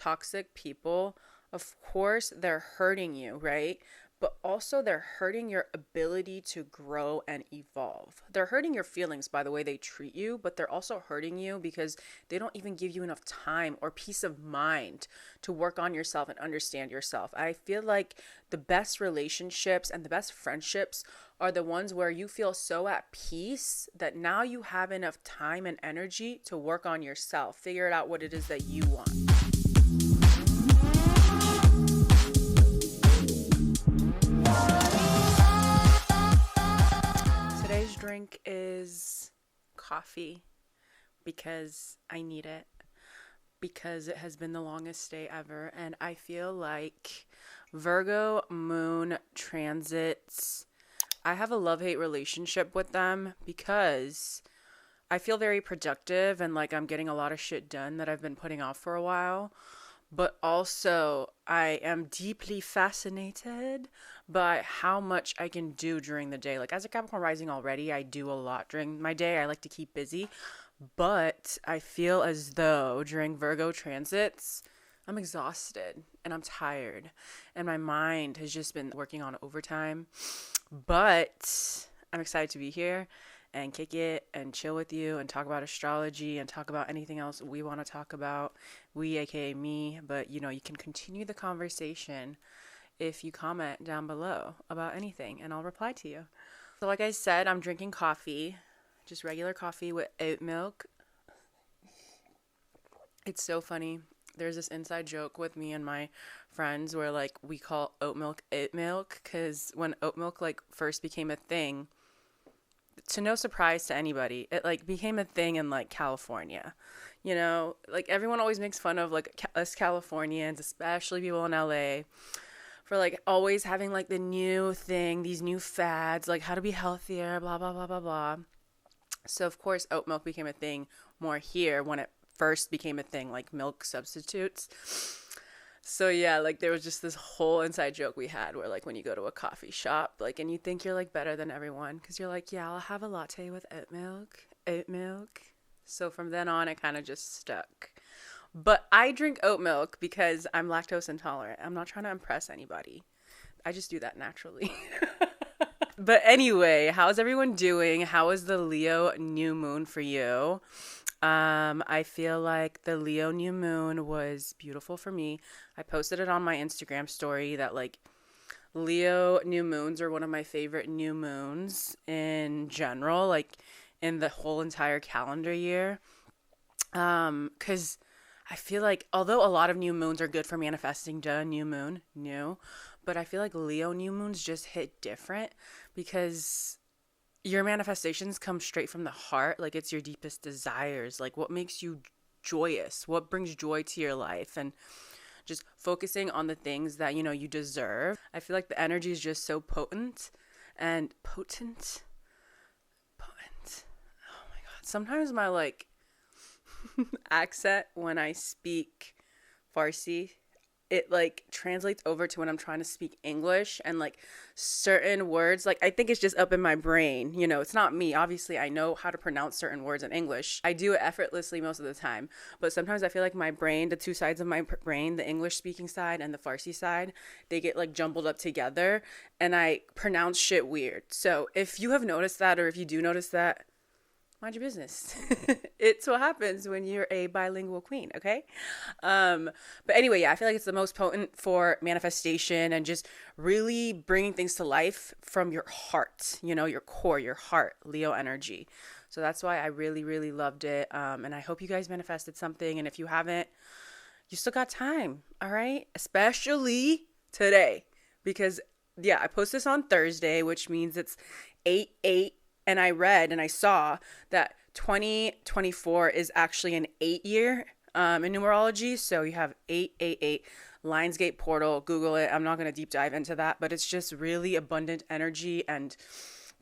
toxic people, of course, they're hurting you, right? But also they're hurting your ability to grow and evolve. They're hurting your feelings by the way they treat you, but they're also hurting you because they don't even give you enough time or peace of mind to work on yourself and understand yourself. I feel like the best relationships and the best friendships are the ones where you feel so at peace that now you have enough time and energy to work on yourself, figure it out what it is that you want. Today's drink is coffee because I need it, because it has been the longest day ever, and I feel like Virgo moon transits, I have a love-hate relationship with them because I feel very productive and like I'm getting a lot of shit done that I've been putting off for a while. But also, I am deeply fascinated by how much I can do during the day. Like, as a Capricorn rising already, I do a lot during my day. I like to keep busy. But I feel as though during Virgo transits, I'm exhausted and I'm tired. And my mind has just been working on overtime. But I'm excited to be here and kick it and chill with you and talk about astrology and talk about anything else we want to talk about. We, aka me, but you can continue the conversation if you comment down below about anything and I'll reply to you. So like I said, I'm drinking coffee, just regular coffee with oat milk. It's so funny. There's this inside joke with me and my friends where like we call oat milk because when oat milk like first became a thing, to no surprise to anybody, it like became a thing in like California. Like everyone always makes fun of like us Californians, especially people in LA, for like always having like the new thing, these new fads, like how to be healthier, blah, blah, blah, blah, blah. So of course oat milk became a thing more here when it first became a thing, like milk substitutes. So yeah, like there was just this whole inside joke we had where like when you go to a coffee shop, like, and you think you're like better than everyone because you're like, yeah, I'll have a latte with oat milk. So from then on, it kind of just stuck. But I drink oat milk because I'm lactose intolerant. I'm not trying to impress anybody. I just do that naturally. But anyway, how's everyone doing? How is the Leo new moon for you? I feel like the Leo new moon was beautiful for me. I posted it on my Instagram story that like Leo new moons are one of my favorite new moons in general, like in the whole entire calendar year. 'Cause I feel like although a lot of new moons are good for manifesting, new moon, but I feel like Leo new moons just hit different because your manifestations come straight from the heart. Like it's your deepest desires, like what makes you joyous, what brings joy to your life, and just focusing on the things that you deserve. I feel like the energy is just so potent. Oh my god, sometimes my like accent when I speak Farsi, it like translates over to when I'm trying to speak English, and like certain words, like I think it's just up in my brain. It's not me. Obviously, I know how to pronounce certain words in English. I do it effortlessly most of the time. But sometimes I feel like my brain, the two sides of my brain, the English speaking side and the Farsi side, they get like jumbled up together and I pronounce shit weird. So if you have noticed that, or if you do notice that, mind your business. It's what happens when you're a bilingual queen, okay? But anyway, yeah, I feel like it's the most potent for manifestation and just really bringing things to life from your heart, your core, your heart, Leo energy. So that's why I really, really loved it. And I hope you guys manifested something. And if you haven't, you still got time, all right? Especially today. Because, yeah, I post this on Thursday, which means it's 8/8. And I read and I saw that 2024 is actually an 8 year in numerology. So you have 888, Lionsgate portal, Google it. I'm not going to deep dive into that, but it's just really abundant energy and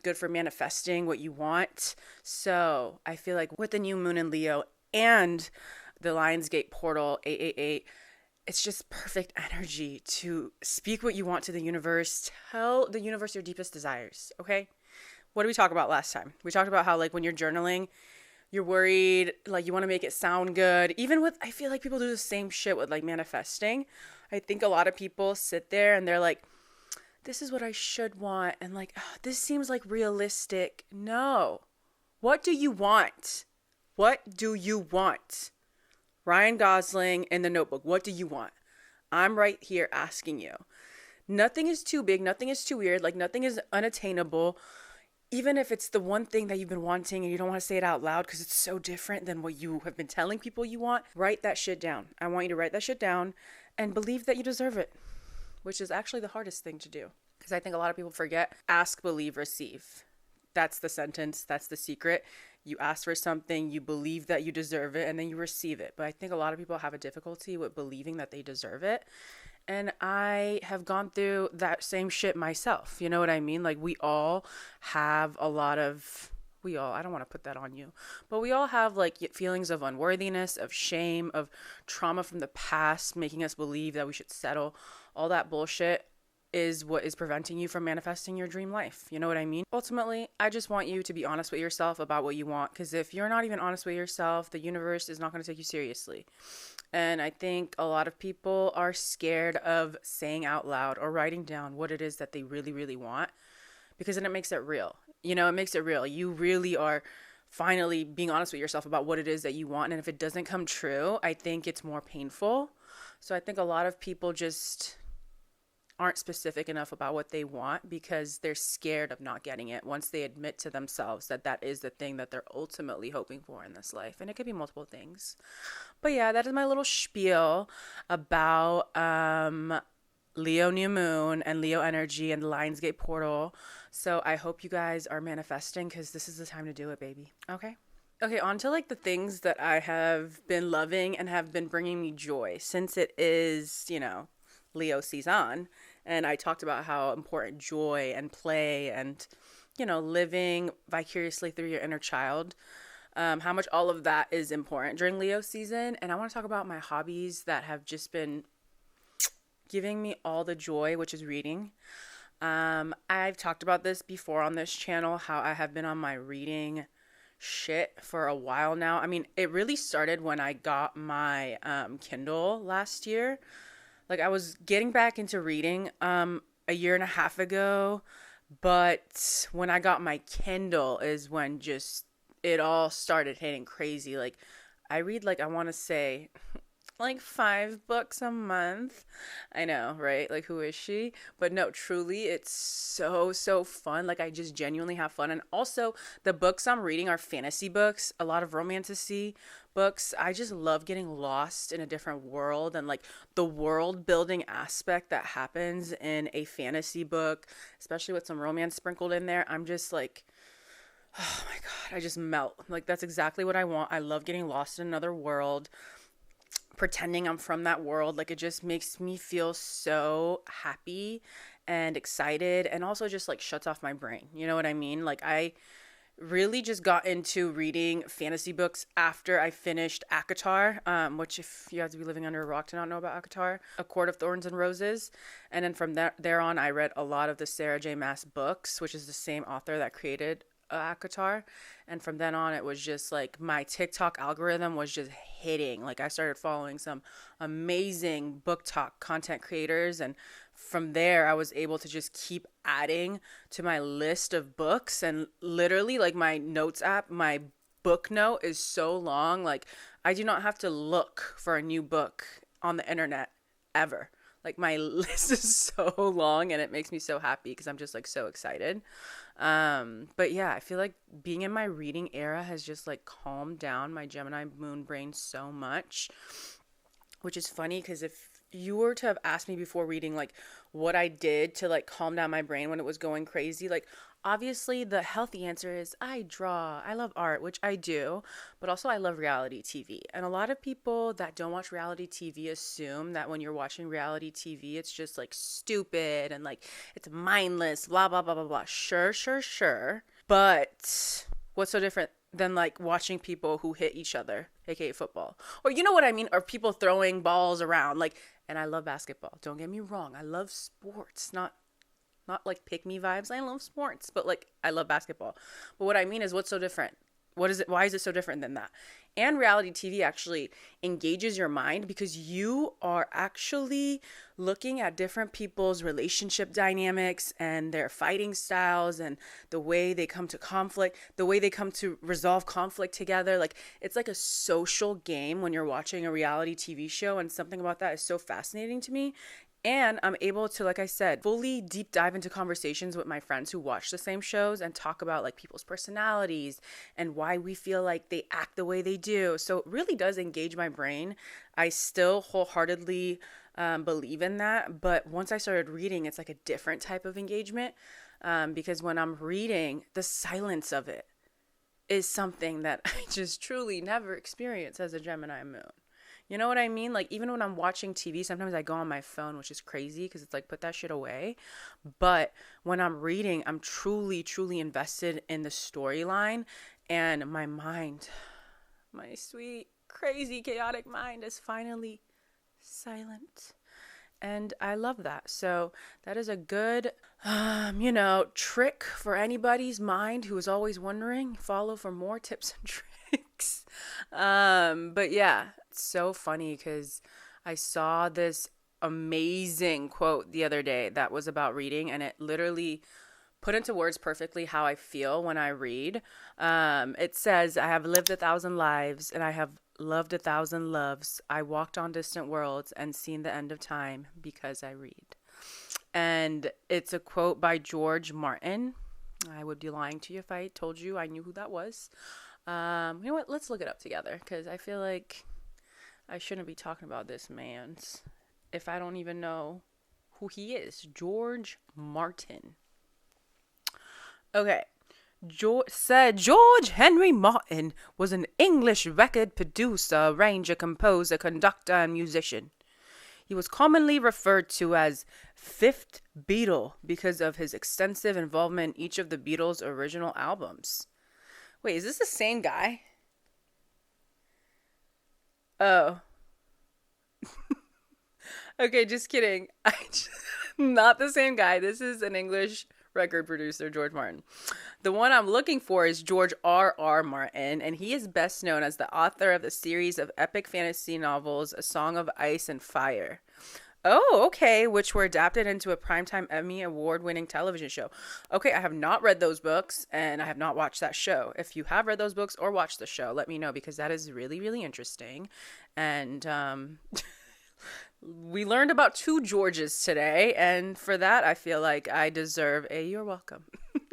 good for manifesting what you want. So I feel like with the new moon in Leo and the Lionsgate portal 888, it's just perfect energy to speak what you want to the universe. Tell the universe your deepest desires, okay? What did we talk about last time? We talked about how like when you're journaling, You're worried, like you want to make it sound good. Even with, I feel like people do the same shit with like manifesting. I think a lot of people sit there and they're like, this is what I should want. And like, oh, this seems like realistic. No. What do you want? What do you want? Ryan Gosling in The Notebook. What do you want? I'm right here asking you. Nothing is too big. Nothing is too weird. Like nothing is unattainable. Even if it's the one thing that you've been wanting and you don't want to say it out loud because it's so different than what you have been telling people you want, write that shit down. I want you to write that shit down and believe that you deserve it, which is actually the hardest thing to do. Because I think a lot of people forget, ask, believe, receive. That's the sentence. That's the secret. You ask for something, you believe that you deserve it, and then you receive it. But I think a lot of people have a difficulty with believing that they deserve it. And I have gone through that same shit myself. You know what I mean? Like we all have a lot of, I don't want to put that on you, but we all have like feelings of unworthiness, of shame, of trauma from the past, making us believe that we should settle. All that bullshit is what is preventing you from manifesting your dream life. You know what I mean? Ultimately, I just want you to be honest with yourself about what you want. Because if you're not even honest with yourself, the universe is not going to take you seriously. And I think a lot of people are scared of saying out loud or writing down what it is that they really, really want, because then it makes it real. You know, it makes it real. You really are finally being honest with yourself about what it is that you want. And if it doesn't come true, I think it's more painful. So I think a lot of people just aren't specific enough about what they want because they're scared of not getting it once they admit to themselves that that is the thing that they're ultimately hoping for in this life. And it could be multiple things. But yeah, that is my little spiel about Leo new moon and Leo energy and the Lionsgate portal. So I hope you guys are manifesting because this is the time to do it, baby. Okay, on to like the things that I have been loving and have been bringing me joy since it is, you know, Leo season. And I talked about how important joy and play and, you know, living vicariously through your inner child, how much all of that is important during Leo season. And I want to talk about my hobbies that have just been giving me all the joy, which is reading. I've talked about this before on this channel, how I have been on my reading shit for a while now. I mean, it really started when I got my Kindle last year. Like I was getting back into reading a year and a half ago, but when I got my Kindle is when just it all started hitting crazy. Like I read like I want to say like 5 books a month. I know, right? Like who is she? But no, truly it's so fun. Like I just genuinely have fun. And also the books I'm reading are fantasy books, a lot of romantasy books. I just love getting lost in a different world and like the world building aspect that happens in a fantasy book, especially with some romance sprinkled in there. I'm just like, oh my God, I just melt. Like that's exactly what I want. I love getting lost in another world, pretending I'm from that world. Like it just makes me feel so happy and excited, and also just like shuts off my brain. You know what I mean? Like I really just got into reading fantasy books after I finished ACOTAR, which if you have to be living under a rock to not know about ACOTAR, A Court of Thorns and Roses. And then from there on, I read a lot of the Sarah J Maas books, which is the same author that created ACOTAR. And from then on, it was just like my TikTok algorithm was just hitting. Like I started following some amazing BookTok content creators, and from there I was able to just keep adding to my list of books. And literally like my notes app, my book note is so long. Like I do not have to look for a new book on the internet ever. Like my list is so long and it makes me so happy because I'm just like so excited. But yeah, I feel like being in my reading era has just like calmed down my Gemini moon brain so much, which is funny because if you were to have asked me before reading like what I did to like calm down my brain when it was going crazy, like obviously the healthy answer is I draw, I love art, which I do, but also I love reality TV. And a lot of people that don't watch reality TV assume that when you're watching reality TV, it's just like stupid and like it's mindless, blah, blah, blah, blah, blah. Sure. But what's so different than like watching people who hit each other, aka football? Or you know what I mean? Or people throwing balls around. Like, and I love basketball. Don't get me wrong. I love sports, not like pick me vibes. I love sports, but like I love basketball. But what I mean is what's so different What is it? Why is it so different than that? And reality TV actually engages your mind because you are actually looking at different people's relationship dynamics and their fighting styles and the way they come to conflict, the way they come to resolve conflict together. Like, it's like a social game when you're watching a reality TV show, and something about that is so fascinating to me. And I'm able to, like I said, fully deep dive into conversations with my friends who watch the same shows and talk about like people's personalities and why we feel like they act the way they do. So it really does engage my brain. I still wholeheartedly believe in that. But once I started reading, it's like a different type of engagement, because when I'm reading, the silence of it is something that I just truly never experience as a Gemini moon. You know what I mean? Like, even when I'm watching TV, sometimes I go on my phone, which is crazy because it's like, put that shit away. But when I'm reading, I'm truly, truly invested in the storyline. And my mind, my sweet, crazy, chaotic mind is finally silent. And I love that. So that is a good, trick for anybody's mind who is always wondering. Follow for more tips and tricks. But yeah, it's so funny because I saw this amazing quote the other day that was about reading, and it literally put into words perfectly how I feel when I read. It says, I have lived 1,000 lives and I have loved 1,000 loves. I walked on distant worlds and seen the end of time because I read. And it's a quote by George Martin. I would be lying to you if I told you I knew who that was. You know what? Let's look it up together because I feel like I shouldn't be talking about this man's if I don't even know who he is. George Martin. Okay. George Henry Martin was an English record producer, arranger, composer, conductor, and musician. He was commonly referred to as Fifth Beatle because of his extensive involvement in each of the Beatles' original albums. Wait, is this the same guy? Oh. Okay, just kidding. Not the same guy. This is an English record producer, George Martin. The one I'm looking for is George R.R. Martin, and he is best known as the author of the series of epic fantasy novels, A Song of Ice and Fire. Oh, okay, which were adapted into a primetime Emmy award-winning television show. Okay, I have not read those books, and I have not watched that show. If you have read those books or watched the show, let me know, because that is really, really interesting. And we learned about 2 Georges today, and for that, I feel like I deserve a you're welcome.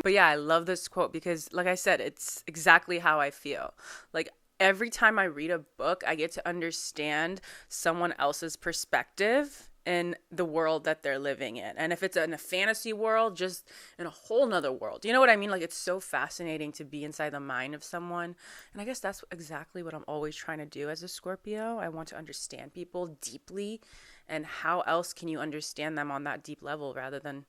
But yeah, I love this quote because, like I said, it's exactly how I feel. Like, every time I read a book, I get to understand someone else's perspective in the world that they're living in. And if it's in a fantasy world, just in a whole nother world. You know what I mean? Like, it's so fascinating to be inside the mind of someone. And I guess that's exactly what I'm always trying to do as a Scorpio. I want to understand people deeply. And how else can you understand them on that deep level rather than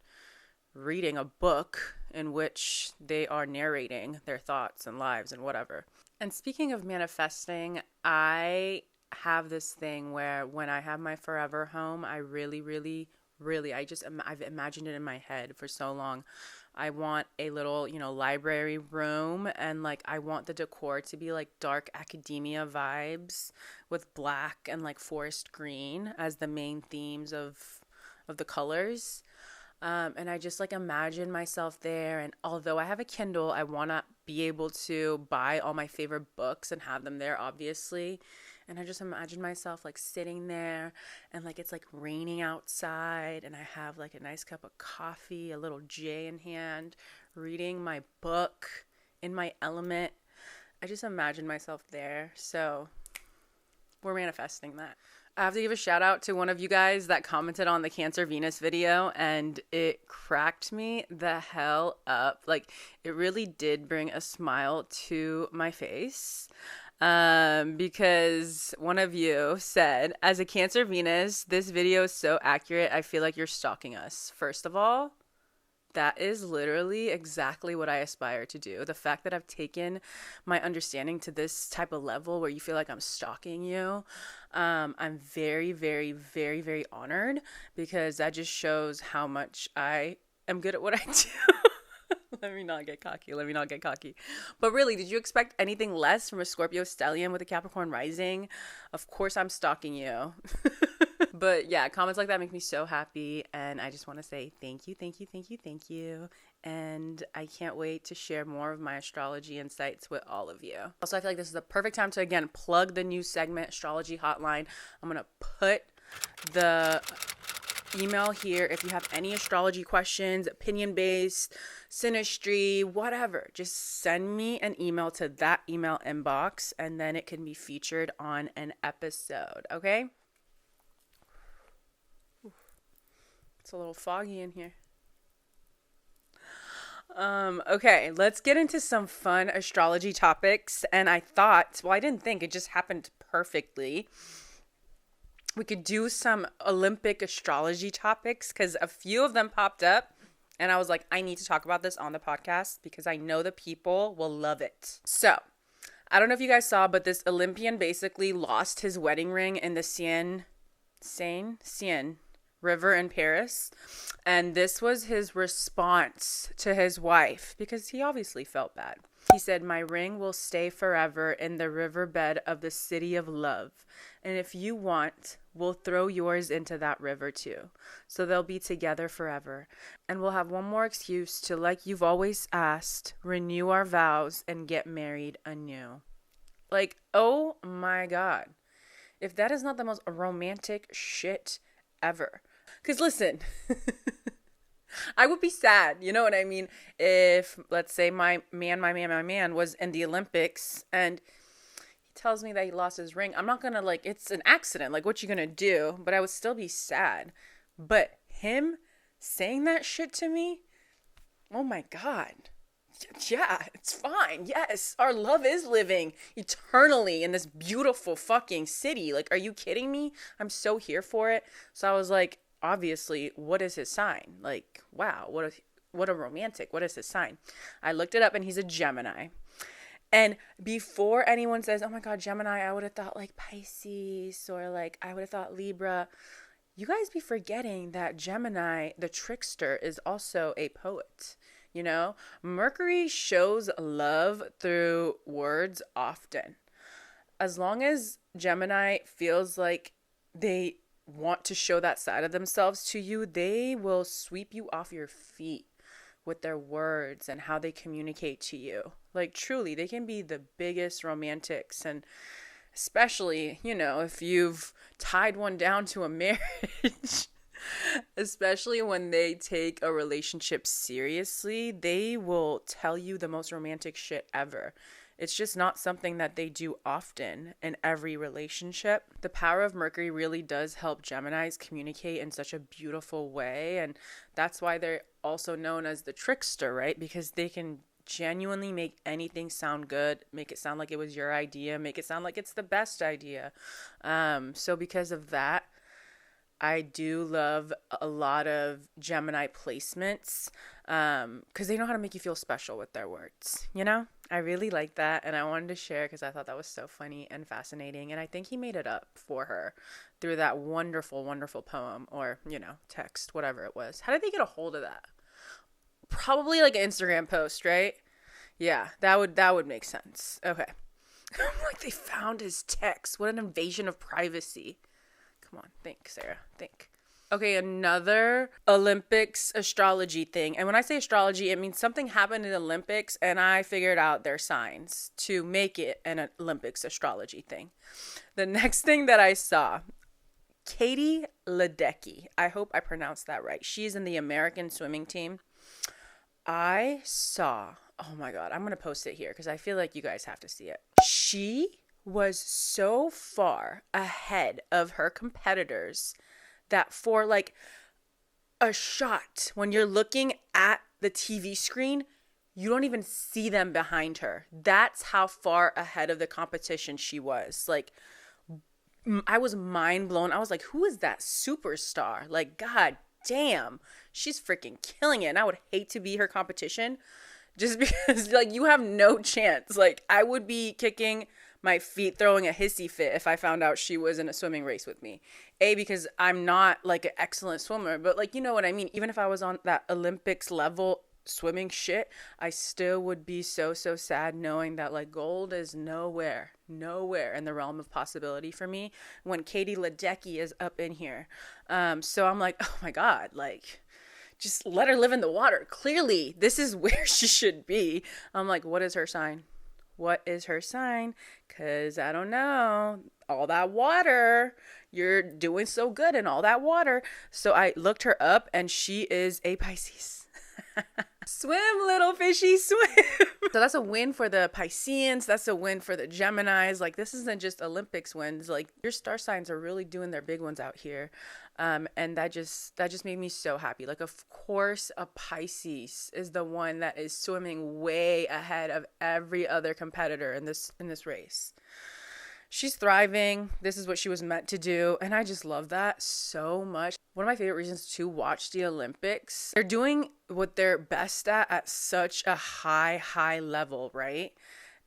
reading a book in which they are narrating their thoughts and lives and whatever. And speaking of manifesting, I have this thing where when I have my forever home, I really, really, really, I've imagined it in my head for so long. I want a little, library room, and like I want the decor to be like dark academia vibes with black and like forest green as the main themes of the colors. And I just like imagine myself there. And although I have a Kindle, I want to be able to buy all my favorite books and have them there, obviously. And I just imagine myself like sitting there and like it's like raining outside and I have like a nice cup of coffee, a little J in hand, reading my book in my element. I just imagine myself there. So we're manifesting that. I have to give a shout out to one of you guys that commented on the Cancer Venus video, and it cracked me the hell up. Like, it really did bring a smile to my face. Because one of you said, as a Cancer Venus, this video is so accurate, I feel like you're stalking us. First of all, that is literally exactly what I aspire to do. The fact that I've taken my understanding to this type of level where you feel like I'm stalking you, I'm very, very, very, very honored, because that just shows how much I am good at what I do. Let me not get cocky. But really, did you expect anything less from a Scorpio stellium with a Capricorn rising? Of course I'm stalking you. But yeah, comments like that make me so happy. And I just want to say thank you. And I can't wait to share more of my astrology insights with all of you. Also, I feel like this is the perfect time to, again, plug the new segment, Astrology Hotline. I'm going to put the email here if you have any astrology questions, opinion-based, synastry, whatever. Just send me an email to that email inbox, and then it can be featured on an episode, okay? It's a little foggy in here. Okay, let's get into some fun astrology topics. And I thought, well, I didn't think, it just happened perfectly. We could do some Olympic astrology topics because a few of them popped up. And I was like, I need to talk about this on the podcast because I know the people will love it. So, I don't know if you guys saw, but this Olympian basically lost his wedding ring in the Seine River in Paris. And this was his response to his wife because he obviously felt bad. He said, "My ring will stay forever in the riverbed of the city of love. And if you want, we'll throw yours into that river too. So they'll be together forever. And we'll have one more excuse to, like you've always asked, renew our vows and get married anew." Like, oh my God. If that is not the most romantic shit ever. Because listen, I would be sad, you know what I mean? If, let's say, my man was in the Olympics and he tells me that he lost his ring, I'm not going to, like, it's an accident. Like, what you going to do? But I would still be sad. But him saying that shit to me, oh my God. Yeah, it's fine. Yes, our love is living eternally in this beautiful fucking city. Like, are you kidding me? I'm so here for it. So I was like, obviously, what is his sign? Like, wow, what a romantic. What is his sign? I looked it up and he's a Gemini. And before anyone says, oh my God, Gemini, I would have thought like Pisces or like I would have thought Libra. You guys be forgetting that Gemini, the trickster, is also a poet. You know, Mercury shows love through words often. As long as Gemini feels like they want to show that side of themselves to you, they will sweep you off your feet with their words and how they communicate to you. Like, truly, they can be the biggest romantics. And especially, you know, if you've tied one down to a marriage, especially when they take a relationship seriously, they will tell you the most romantic shit ever. It's just not something that they do often in every relationship. The power of Mercury really does help Geminis communicate in such a beautiful way. And that's why they're also known as the trickster, right? Because they can genuinely make anything sound good, make it sound like it was your idea, make it sound like it's the best idea. So because of that, I do love a lot of Gemini placements because they know how to make you feel special with their words, you know? I really like that, and I wanted to share because I thought that was so funny and fascinating, and I think he made it up for her through that wonderful, wonderful poem or, you know, text, whatever it was. How did they get a hold of that? Probably like an Instagram post, right? Yeah, that would make sense. Okay. Like they found his text. What an invasion of privacy. Come on, think, Sarah, think. Okay, another Olympics astrology thing. And when I say astrology, it means something happened in the Olympics and I figured out their signs to make it an Olympics astrology thing. The next thing that I saw, Katie Ledecky. I hope I pronounced that right. She's in the American swimming team. I saw, oh my God, I'm going to post it here because I feel like you guys have to see it. She was so far ahead of her competitors that for like a shot, when you're looking at the TV screen, you don't even see them behind her. That's how far ahead of the competition she was. Like, I was mind blown. I was like, who is that superstar? Like, God damn, she's freaking killing it. And I would hate to be her competition just because, like, you have no chance. Like, I would be kicking my feet, throwing a hissy fit if I found out she was in a swimming race with me. Because I'm not like an excellent swimmer, but like, you know what I mean? Even if I was on that Olympics level swimming shit, I still would be so sad knowing that like gold is nowhere in the realm of possibility for me when Katie Ledecky is up in here. So I'm like, oh my God, like just let her live in the water. Clearly this is where she should be. I'm like, what is her sign? What is her sign? Because I don't know. All that water. You're doing so good in all that water. So I looked her up and she is a Pisces. Swim, little fishy, swim. So that's a win for the Pisceans. That's a win for the Geminis. Like, this isn't just Olympics wins. Like, your star signs are really doing their big ones out here. And that just made me so happy. Like, of course, a Pisces is the one that is swimming way ahead of every other competitor in this race. She's thriving. This is what she was meant to do. And I just love that so much. One of my favorite reasons to watch the Olympics, they're doing what they're best at such a high level, right?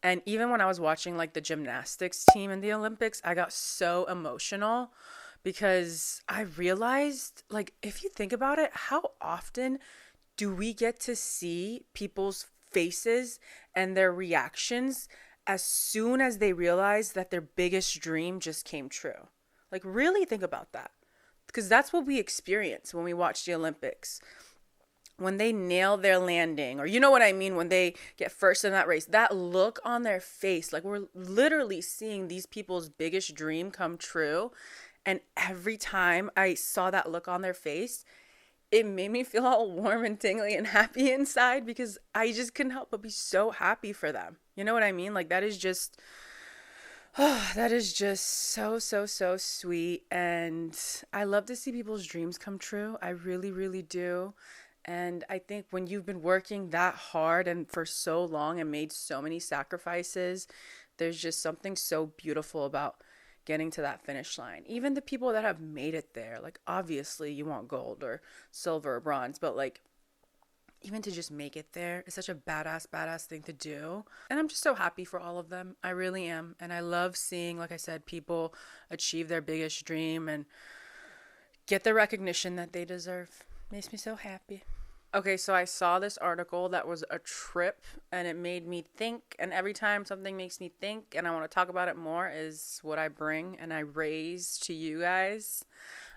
And even when I was watching like the gymnastics team in the Olympics, I got so emotional because I realized, like, if you think about it, how often do we get to see people's faces and their reactions as soon as they realize that their biggest dream just came true? Like, really think about that. Because that's what we experience when we watch the Olympics. When they nail their landing, or you know what I mean, when they get first in that race, that look on their face, like we're literally seeing these people's biggest dream come true. And every time I saw that look on their face, it made me feel all warm and tingly and happy inside because I just couldn't help but be so happy for them. You know what I mean? Like, that is just... oh, that is just so sweet. And I love to see people's dreams come true. I really do. And I think when you've been working that hard and for so long and made so many sacrifices, there's just something so beautiful about getting to that finish line. Even the people that have made it there, like, obviously you want gold or silver or bronze, but like, even to just make it there is such a badass thing to do. And I'm just so happy for all of them. I really am. And I love seeing, like I said, people achieve their biggest dream and get the recognition that they deserve. Makes me so happy. Okay, so I saw this article that was a trip and it made me think. And every time something makes me think and I want to talk about it more is what I bring and I raise to you guys.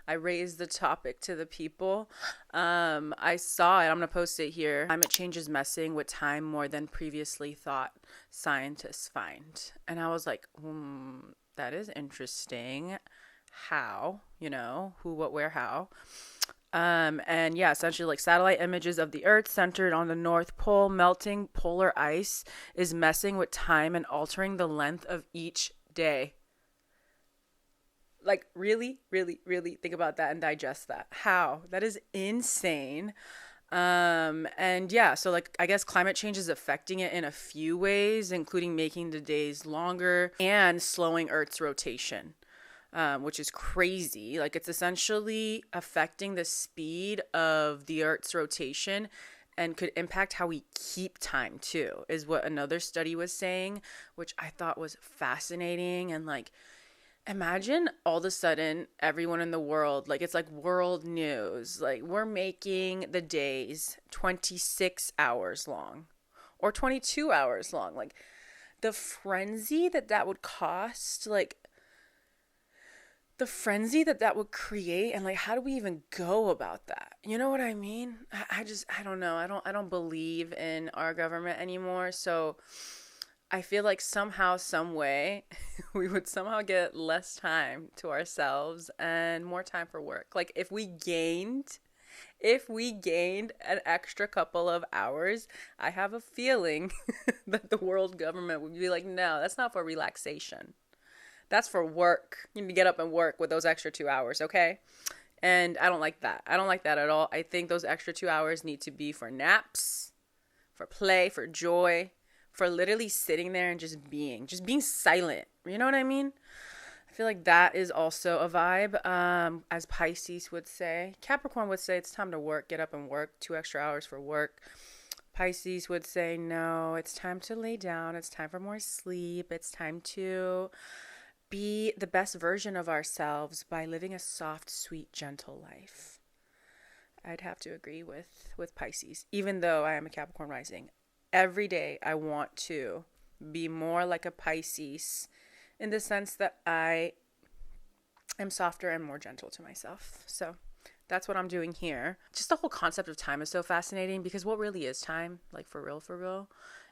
I raised the topic to the people. I saw it. I'm going to post it here. Climate change is messing with time more than previously thought, scientists find. And I was like, that is interesting. How? You know, who, what, where, how? And yeah, essentially like satellite images of the Earth centered on the North Pole melting polar ice is messing with time and altering the length of each day. Like, really think about that and digest that. How? That is insane. And yeah, so like, I guess climate change is affecting it in a few ways, including making the days longer and slowing Earth's rotation, which is crazy. Like, it's essentially affecting the speed of the Earth's rotation and could impact how we keep time too, is what another study was saying, which I thought was fascinating. And like, imagine all of a sudden everyone in the world, like, it's like world news, like we're making the days 26 hours long or 22 hours long. Like, the frenzy that would cost, like the frenzy that would create, and like, how do we even go about that? You know what I mean? I don't know. I don't believe in our government anymore. So I feel like somehow, some way, we would somehow get less time to ourselves and more time for work. Like, if we gained an extra couple of hours, I have a feeling that the world government would be like, no, that's not for relaxation. That's for work. You need to get up and work with those extra 2 hours, okay? And I don't like that. I don't like that at all. I think those extra 2 hours need to be for naps, for play, for joy, for literally sitting there and just being silent. You know what I mean? I feel like that is also a vibe, as Pisces would say. Capricorn would say it's time to work, get up and work, 2 extra hours for work. Pisces would say, no, it's time to lay down. It's time for more sleep. It's time to be the best version of ourselves by living a soft, sweet, gentle life. I'd have to agree with Pisces, even though I am a Capricorn rising. Every day I want to be more like a Pisces in the sense that I am softer and more gentle to myself. So that's what I'm doing here. Just the whole concept of time is so fascinating, because what really is time? Like, for real?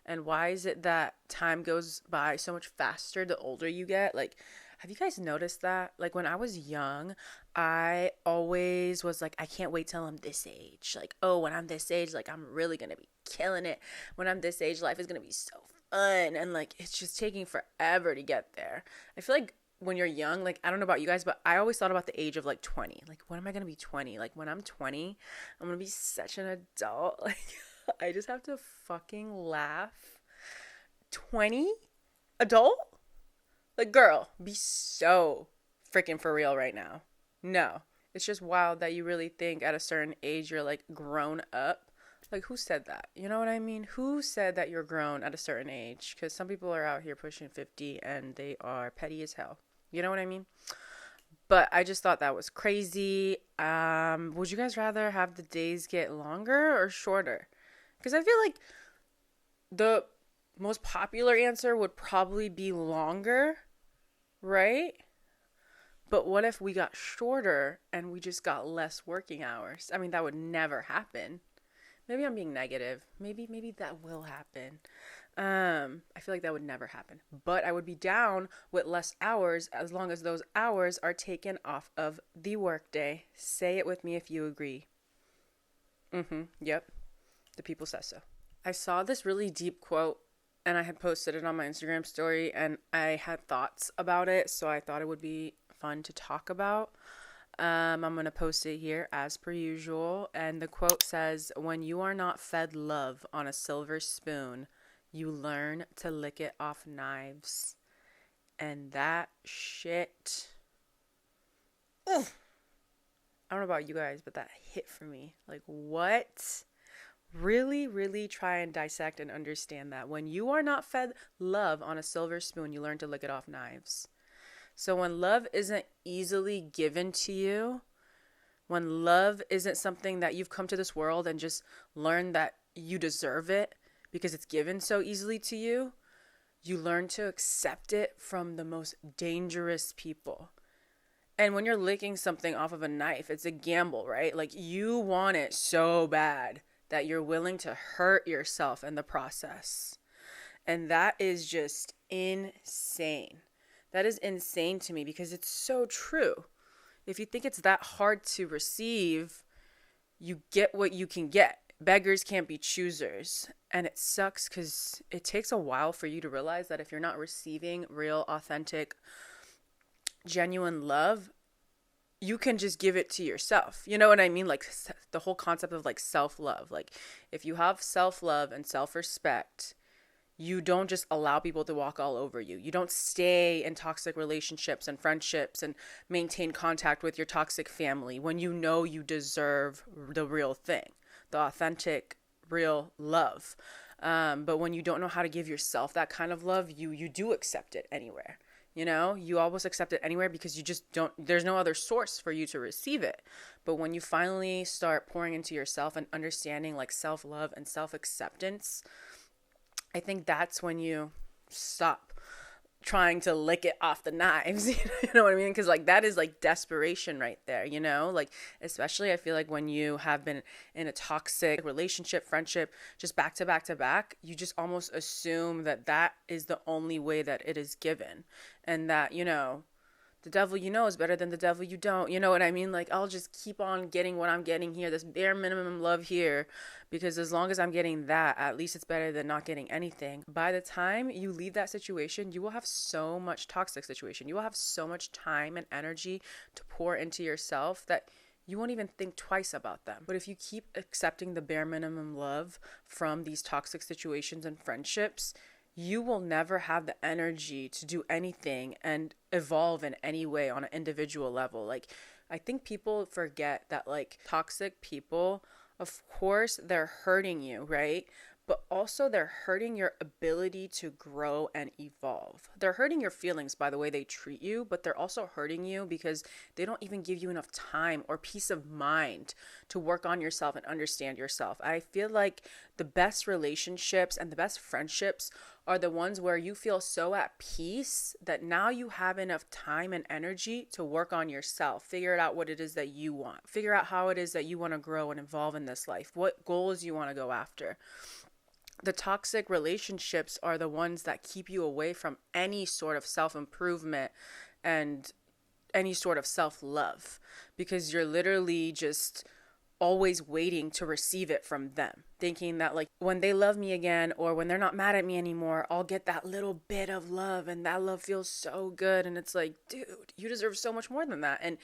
And why is it that time goes by so much faster the older you get? Like, have you guys noticed that? Like, when I was young, I always was like, I can't wait till I'm this age. Like, oh, when I'm this age, like, I'm really going to be killing it. When I'm this age, life is going to be so fun. And, like, it's just taking forever to get there. I feel like when you're young, like, I don't know about you guys, but I always thought about the age of, like, 20. Like, when am I going to be 20? Like, when I'm 20, I'm going to be such an adult. Like, I just have to fucking laugh. 20? Adult? Like, girl, be so freaking for real right now. No. It's just wild that you really think at a certain age you're, like, grown up. Like, who said that? You know what I mean? Who said that you're grown at a certain age? Because some people are out here pushing 50 and they are petty as hell. You know what I mean? But I just thought that was crazy. Would you guys rather have the days get longer or shorter? Because I feel like the most popular answer would probably be longer, right? But what if we got shorter and we just got less working hours? I mean, that would never happen. Maybe I'm being negative. Maybe that will happen. I feel like that would never happen. But I would be down with less hours as long as those hours are taken off of the workday. Say it with me if you agree. Yep. The people says so. I saw this really deep quote and I had posted it on my Instagram story and I had thoughts about it, so I thought it would be fun to talk about. I'm going to post it here as per usual. And the quote says, "When you are not fed love on a silver spoon, you learn to lick it off knives." And that shit, ugh, I don't know about you guys, but that hit for me. Like, what? Really, really try and dissect and understand that. When you are not fed love on a silver spoon, you learn to lick it off knives. So when love isn't easily given to you, when love isn't something that you've come to this world and just learned that you deserve it because it's given so easily to you, you learn to accept it from the most dangerous people. And when you're licking something off of a knife, it's a gamble, right? Like, you want it so bad that you're willing to hurt yourself in the process. And that is just insane. That is insane to me because it's so true. If you think it's that hard to receive, you get what you can get. Beggars can't be choosers. And it sucks because it takes a while for you to realize that if you're not receiving real, authentic, genuine love, you can just give it to yourself. You know what I mean? Like, the whole concept of, like, self-love. Like, if you have self-love and self-respect, you don't just allow people to walk all over you. You don't stay in toxic relationships and friendships and maintain contact with your toxic family when you know you deserve the real thing, the authentic, real love. But when you don't know how to give yourself that kind of love, you do accept it anywhere. You know, you always accept it anywhere because you just don't, there's no other source for you to receive it. But when you finally start pouring into yourself and understanding, like, self-love and self-acceptance, I think that's when you stop trying to lick it off the knives. You know what I mean? Because, like, that is, like, desperation right there, you know? Like, especially I feel like when you have been in a toxic relationship, friendship, just back to back to back, you just almost assume that that is the only way that it is given. And that, you know, the devil you know is better than the devil you don't. You know what I mean? Like, I'll just keep on getting what I'm getting here, this bare minimum love here, because as long as I'm getting that, at least it's better than not getting anything. By the time you leave that situation, you will have so much toxic situation. You will have so much time and energy to pour into yourself that you won't even think twice about them. But if you keep accepting the bare minimum love from these toxic situations and friendships, you will never have the energy to do anything and evolve in any way on an individual level. Like, I think people forget that, like, toxic people, of course, they're hurting you, right? but also they're hurting your ability to grow and evolve. They're hurting your feelings by the way they treat you, but they're also hurting you because they don't even give you enough time or peace of mind to work on yourself and understand yourself. I feel like the best relationships and the best friendships are the ones where you feel so at peace that now you have enough time and energy to work on yourself, figure out what it is that you want, figure out how it is that you want to grow and evolve in this life, what goals you want to go after. The toxic relationships are the ones that keep you away from any sort of self-improvement and any sort of self-love, because you're literally just always waiting to receive it from them, thinking that like when they love me again or when they're not mad at me anymore, I'll get that little bit of love and that love feels so good. And it's like, dude, you deserve so much more than that. And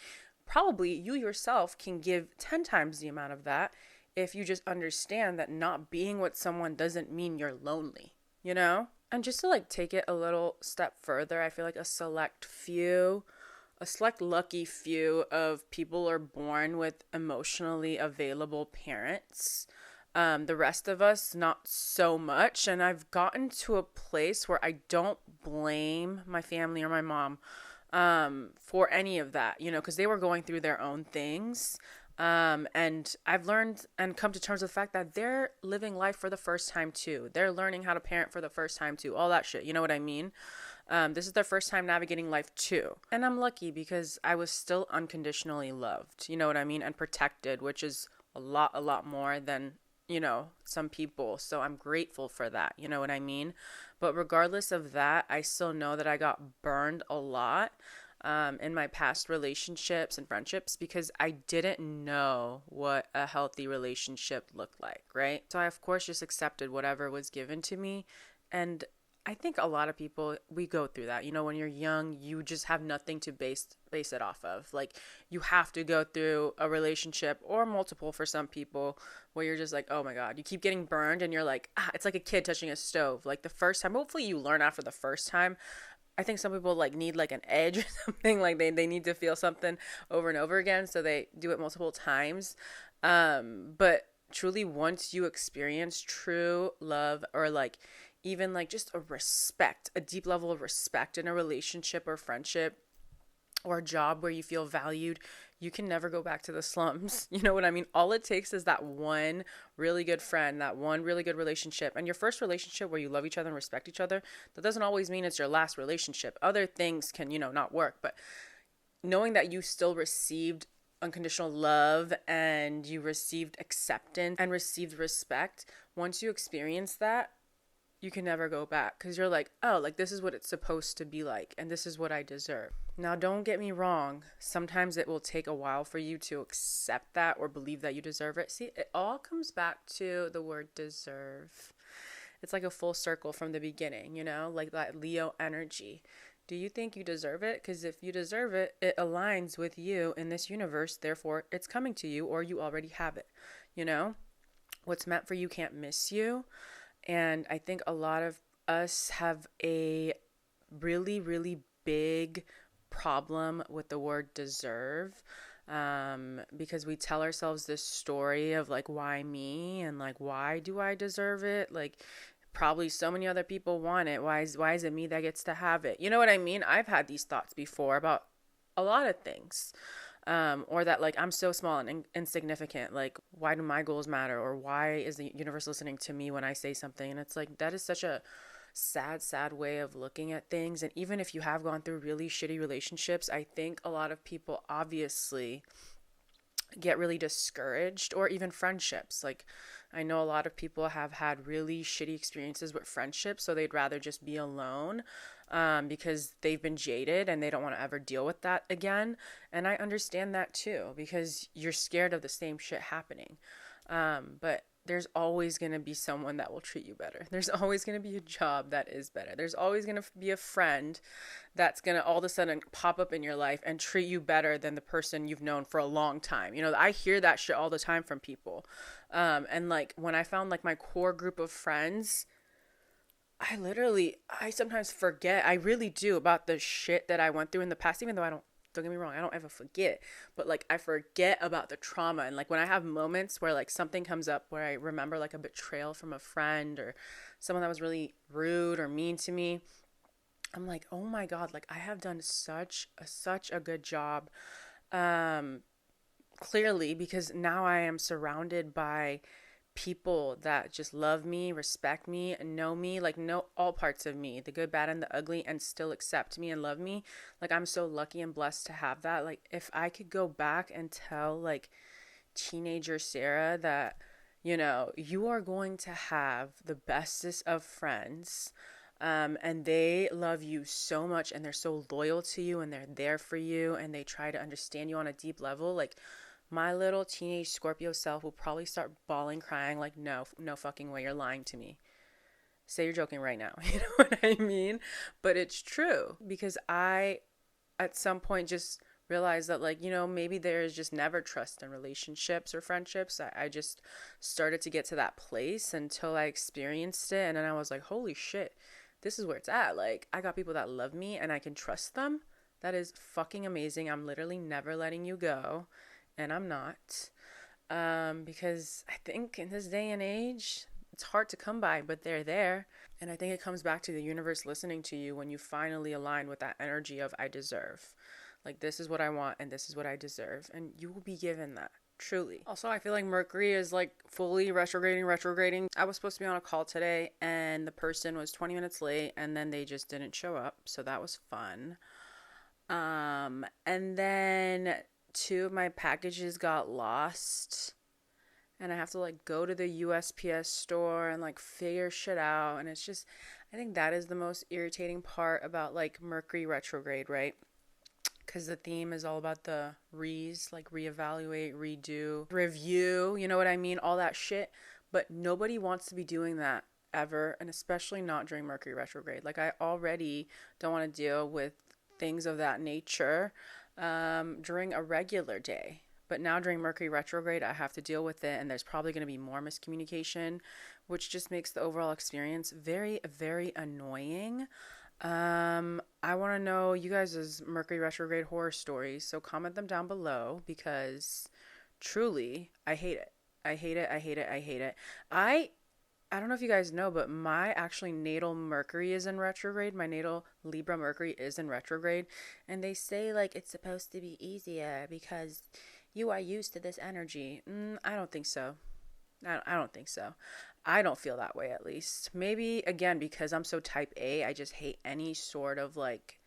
probably you yourself can give 10 times the amount of that if you just understand that not being with someone doesn't mean you're lonely, you know? And just to like take it a little step further, I feel like a select lucky few of people are born with emotionally available parents. The rest of us, not so much. And I've gotten to a place where I don't blame my family or my mom for any of that, you know, because they were going through their own things. And I've learned and come to terms with the fact that they're living life for the first time too. They're learning how to parent for the first time too. All that shit. You know what I mean? This is their first time navigating life too. And I'm lucky because I was still unconditionally loved, you know what I mean? And protected, which is a lot more than, you know, some people. So I'm grateful for that, you know what I mean? But regardless of that, I still know that I got burned a lot in my past relationships and friendships because I didn't know what a healthy relationship looked like, right? So I, of course, just accepted whatever was given to me. And I think a lot of people, we go through that. You know, when you're young, you just have nothing to base it off of. Like, you have to go through a relationship or multiple for some people where you're just like, oh my God, you keep getting burned and you're like, it's like a kid touching a stove. Like the first time, hopefully you learn after the first time. I think some people like need like an edge or something, like they need to feel something over and over again. So they do it multiple times. But truly, once you experience true love or like even like just a deep level of respect in a relationship or friendship or a job where you feel valued, you can never go back to the slums. You know what I mean? All it takes is that one really good friend, that one really good relationship. And your first relationship where you love each other and respect each other, that doesn't always mean it's your last relationship. Other things can, you know, not work. But knowing that you still received unconditional love and you received acceptance and received respect, once you experience that, you can never go back because you're like, oh, like this is what it's supposed to be like and this is what I deserve. Now, don't get me wrong. Sometimes it will take a while for you to accept that or believe that you deserve it. See, it all comes back to the word deserve. It's like a full circle from the beginning, you know, like that Leo energy. Do you think you deserve it? Because if you deserve it, it aligns with you in this universe. Therefore, it's coming to you or you already have it. You know, what's meant for you can't miss you. And I think a lot of us have a really, really big problem with the word deserve because we tell ourselves this story of like, why me? And like, why do I deserve it? Like, probably so many other people want it. Why is it me that gets to have it? You know what I mean? I've had these thoughts before about a lot of things. Or that like I'm so small and insignificant, like why do my goals matter, or why is the universe listening to me when I say something? And it's like that is such a sad way of looking at things. And even if you have gone through really shitty relationships, I think a lot of people obviously get really discouraged, or even friendships. Like I know a lot of people have had really shitty experiences with friendships, so they'd rather just be alone because they've been jaded and they don't want to ever deal with that again. And I understand that too, because you're scared of the same shit happening. But there's always going to be someone that will treat you better. There's always going to be a job that is better. There's always going to be a friend that's going to all of a sudden pop up in your life and treat you better than the person you've known for a long time. You know, I hear that shit all the time from people. And like when I found like my core group of friends, I sometimes forget, I really do, about the shit that I went through in the past, even though I don't Don't get me wrong, I don't ever forget, but like I forget about the trauma. And like when I have moments where like something comes up where I remember like a betrayal from a friend or someone that was really rude or mean to me, I'm like, oh my God, like I have done such a good job. Um, Clearly, because now I am surrounded by people that just love me, respect me, and know me, like know all parts of me, the good, bad, and the ugly, and still accept me and love me. Like I'm so lucky and blessed to have that. Like if I could go back and tell like teenager Sarah that, you know, you are going to have the bestest of friends. And they love you so much and they're so loyal to you and they're there for you and they try to understand you on a deep level. Like my little teenage Scorpio self will probably start bawling, crying, like, no fucking way, you're lying to me. Say you're joking right now. You know what I mean? But it's true because I, at some point, just realized that, like, you know, maybe there is just never trust in relationships or friendships. I just started to get to that place until I experienced it. And then I was like, holy shit, this is where it's at. Like, I got people that love me and I can trust them. That is fucking amazing. I'm literally never letting you go. And I'm not. Because I think in this day and age, it's hard to come by, but they're there. And I think it comes back to the universe listening to you when you finally align with that energy of I deserve. Like, this is what I want and this is what I deserve. And you will be given that. Truly. Also, I feel like Mercury is like fully retrograding. I was supposed to be on a call today and the person was 20 minutes late and then they just didn't show up. So that was fun. And then 2 of my packages got lost and I have to like go to the USPS store and like figure shit out. And it's just, I think that is the most irritating part about like Mercury retrograde, right? Because the theme is all about the re's, like reevaluate, redo, review, you know what I mean? All that shit. But nobody wants to be doing that ever, and especially not during Mercury retrograde. Like I already don't want to deal with things of that nature during a regular day. But now during Mercury retrograde, I have to deal with it, and there's probably going to be more miscommunication, which just makes the overall experience very, very annoying. I want to know you guys' Mercury retrograde horror stories, so comment them down below because truly, I hate it. I hate it. I hate it. I hate it. I don't know if you guys know, but my actually natal Mercury is in retrograde. My natal Libra Mercury is in retrograde, and they say like it's supposed to be easier because you are used to this energy. I don't think so. I don't think so. I don't feel that way, at least. Maybe, again, because I'm so type A, I just hate any sort of, like,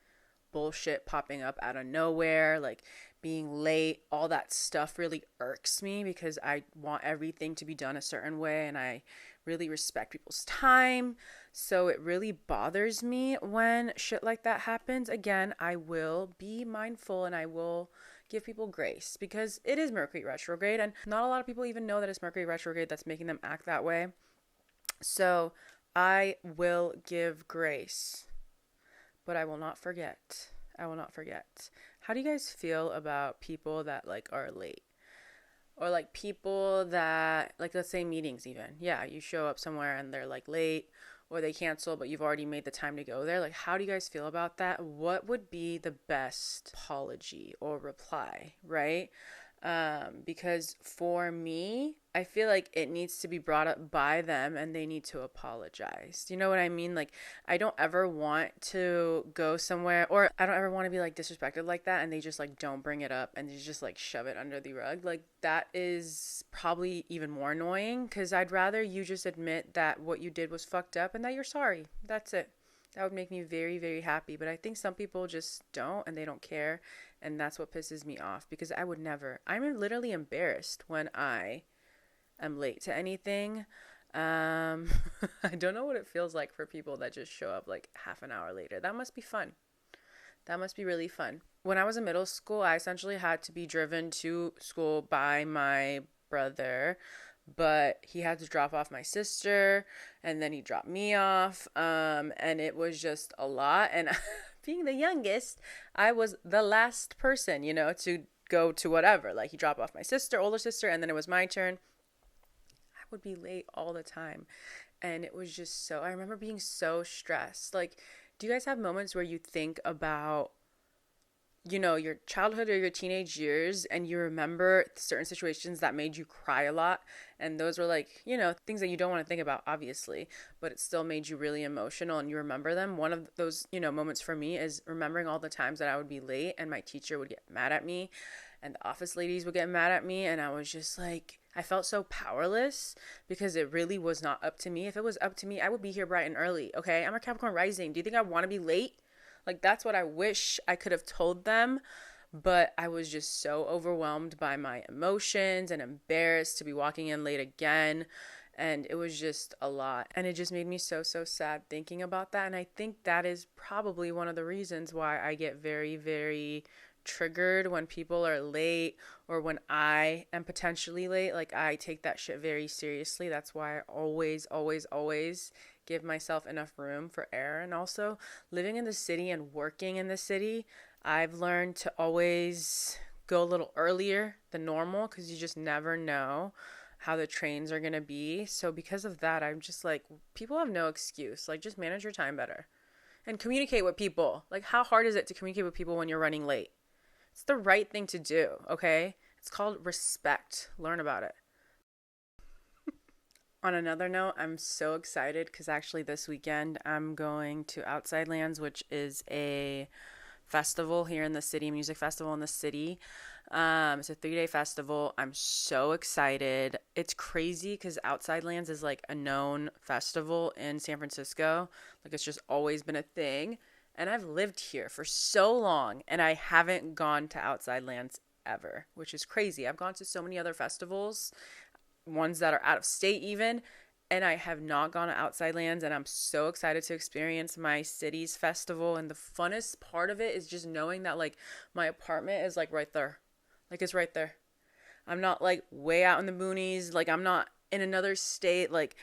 bullshit popping up out of nowhere, like, being late. All that stuff really irks me because I want everything to be done a certain way, and I really respect people's time. So it really bothers me when shit like that happens. Again, I will be mindful, and I will give people grace because it is Mercury retrograde, and not a lot of people even know that it's Mercury retrograde that's making them act that way. So I will give grace, but I will not forget. I will not forget. How do you guys feel about people that like are late? Or like people that, like, let's say meetings even. Yeah, you show up somewhere and they're like late or they cancel, but you've already made the time to go there. Like, how do you guys feel about that? What would be the best apology or reply, right? Because for me, I feel like it needs to be brought up by them and they need to apologize. Do you know what I mean? Like, I don't ever want to go somewhere, or I don't ever want to be like disrespected like that and they just like don't bring it up and they just like shove it under the rug. Like, that is probably even more annoying because I'd rather you just admit that what you did was fucked up and that you're sorry. That's it. That would make me very, very happy. But I think some people just don't and they don't care. And that's what pisses me off because I would never. I'm literally embarrassed when I am late to anything. I don't know what it feels like for people that just show up like half an hour later. That must be fun. That must be really fun. When I was in middle school, I essentially had to be driven to school by my brother, but he had to drop off my sister and then he dropped me off. And it was just a lot. And being the youngest, I was the last person, you know, to go to whatever. Like, he dropped off my sister, older sister, and then it was my turn. I would be late all the time. And it was just so, I remember being so stressed. Like, do you guys have moments where you think about your childhood or your teenage years, and you remember certain situations that made you cry a lot, and those were like, things that you don't want to think about, obviously, but it still made you really emotional and you remember them. One of those, moments for me is remembering all the times that I would be late and my teacher would get mad at me and the office ladies would get mad at me, and I was just like, I felt so powerless because it really was not up to me. If it was up to me, I would be here bright and early, okay? I'm a Capricorn rising. Do you think I want to be late? Like, that's what I wish I could have told them, but I was just so overwhelmed by my emotions and embarrassed to be walking in late again, and it was just a lot. And it just made me so, so sad thinking about that, and I think that is probably one of the reasons why I get very, very triggered when people are late or when I am potentially late. Like, I take that shit very seriously. That's why I always, always, always give myself enough room for error. And also, living in the city and working in the city, I've learned to always go a little earlier than normal because you just never know how the trains are going to be. So because of that, I'm just like, people have no excuse. Like, just manage your time better and communicate with people. Like, how hard is it to communicate with people when you're running late? It's the right thing to do, okay? It's called respect. Learn about it. On another note, I'm so excited because actually this weekend I'm going to Outside Lands, which is a festival here in the city, music festival in the city. It's a 3-day festival. I'm so excited. It's crazy because Outside Lands is like a known festival in San Francisco. Like, it's just always been a thing. And I've lived here for so long and I haven't gone to Outside Lands ever, which is crazy. I've gone to so many other festivals, ones that are out of state even, and I have not gone to Outside Lands, and I'm so excited to experience my city's festival. And the funnest part of it is just knowing that, like, my apartment is like right there. Like, it's right there. I'm not like way out in the boonies. Like, I'm not in another state. Like,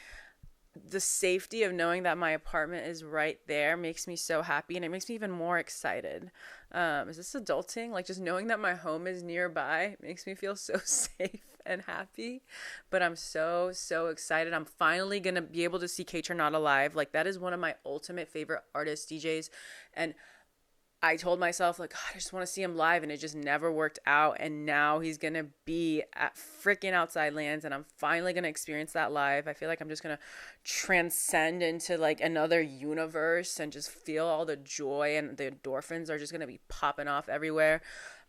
the safety of knowing that my apartment is right there makes me so happy, and it makes me even more excited. Is this adulting? Like, just knowing that my home is nearby makes me feel so safe and happy. But I'm so, so excited. I'm finally gonna be able to see Kaytranada live. Like, that is one of my ultimate favorite artists, DJs, and I told myself, like, God, I just want to see him live, and it just never worked out. And now he's going to be at freaking Outside Lands, and I'm finally going to experience that live. I feel like I'm just going to transcend into like another universe and just feel all the joy, and the endorphins are just going to be popping off everywhere.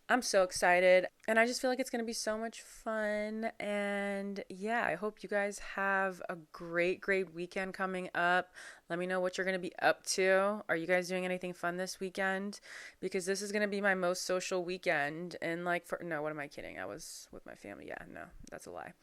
I'm so excited, and I just feel like it's going to be so much fun. And yeah, I hope you guys have a great, great weekend coming up. Let me know what you're going to be up to. Are you guys doing anything fun this weekend? Because this is going to be my most social weekend. And like, no, what am I kidding? I was with my family. Yeah, no, that's a lie.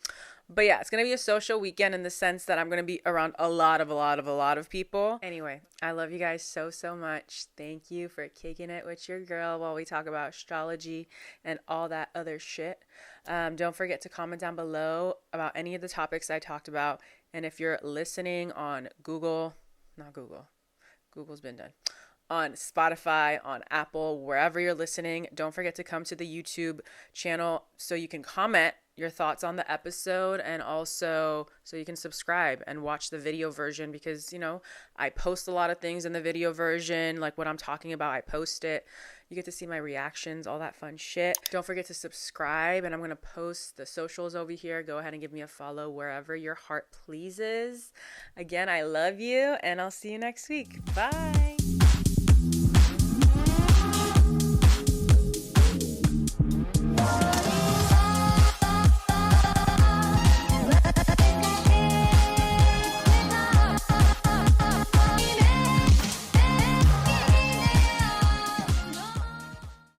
But yeah, it's going to be a social weekend in the sense that I'm going to be around a lot of people. Anyway, I love you guys so, so much. Thank you for kicking it with your girl while we talk about astrology and all that other shit. Don't forget to comment down below about any of the topics I talked about. And if you're listening on Google's been done. On Spotify, on Apple, wherever you're listening, don't forget to come to the YouTube channel so you can comment your thoughts on the episode, and also so you can subscribe and watch the video version, because I post a lot of things in the video version, like what I'm talking about, I post it. You get to see my reactions, all that fun shit. Don't forget to subscribe, and I'm going to post the socials over here. Go ahead and give me a follow wherever your heart pleases. Again, I love you, and I'll see you next week. Bye.